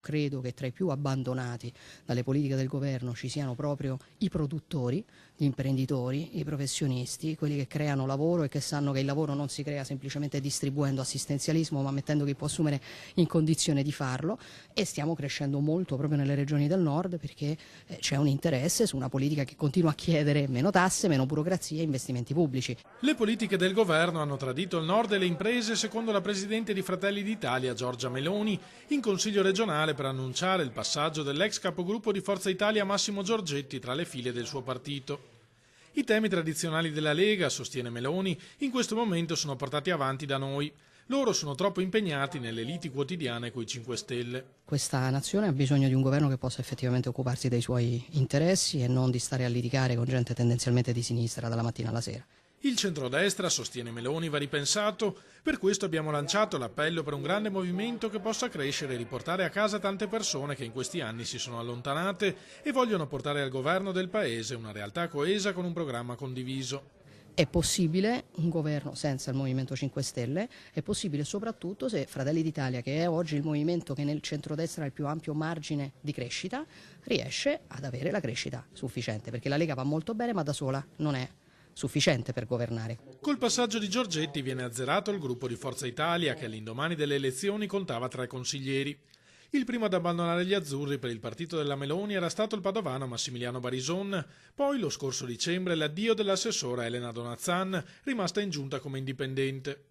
credo che tra i più abbandonati dalle politiche del governo ci siano proprio i produttori, gli imprenditori, i professionisti, quelli che creano lavoro e che sanno che il lavoro non si crea semplicemente distribuendo assistenzialismo, ma mettendo chi può assumere in condizione di farlo, e stiamo crescendo molto proprio nelle regioni del nord perché c'è un interesse su una politica che continua a chiedere meno tasse, meno burocrazia e investimenti pubblici. Le politiche del governo hanno tradito il nord e le imprese, secondo la presidente di Fratelli d'Italia Giorgia Meloni, in Consiglio regionale per annunciare il passaggio dell'ex capogruppo di Forza Italia Massimo Giorgetti tra le file del suo partito. I temi tradizionali della Lega, sostiene Meloni, in questo momento sono portati avanti da noi. Loro sono troppo impegnati nelle liti quotidiane coi 5 Stelle. Questa nazione ha bisogno di un governo che possa effettivamente occuparsi dei suoi interessi e non di stare a litigare con gente tendenzialmente di sinistra dalla mattina alla sera. Il centrodestra, sostiene Meloni, va ripensato. Per questo abbiamo lanciato l'appello per un grande movimento che possa crescere e riportare a casa tante persone che in questi anni si sono allontanate e vogliono portare al governo del Paese una realtà coesa con un programma condiviso. È possibile un governo senza il Movimento 5 Stelle, è possibile soprattutto se Fratelli d'Italia, che è oggi il movimento che nel centrodestra ha il più ampio margine di crescita, riesce ad avere la crescita sufficiente, perché la Lega va molto bene ma da sola non è sufficiente per governare. Col passaggio di Giorgetti viene azzerato il gruppo di Forza Italia che all'indomani delle elezioni contava 3 consiglieri. Il primo ad abbandonare gli azzurri per il partito della Meloni era stato il padovano Massimiliano Barison, poi lo scorso dicembre l'addio dell'assessora Elena Donazzan, rimasta in giunta come indipendente.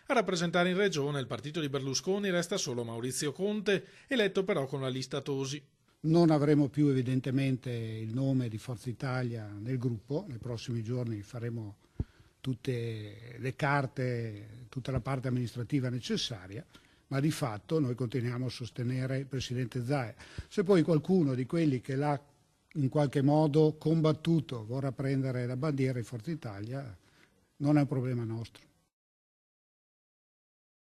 A rappresentare in regione il partito di Berlusconi resta solo Maurizio Conte, eletto però con la lista Tosi. Non avremo più evidentemente il nome di Forza Italia nel gruppo, nei prossimi giorni faremo tutte le carte, tutta la parte amministrativa necessaria, ma di fatto noi continuiamo a sostenere il Presidente Zaia. Se poi qualcuno di quelli che l'ha in qualche modo combattuto vorrà prendere la bandiera di Forza Italia, non è un problema nostro.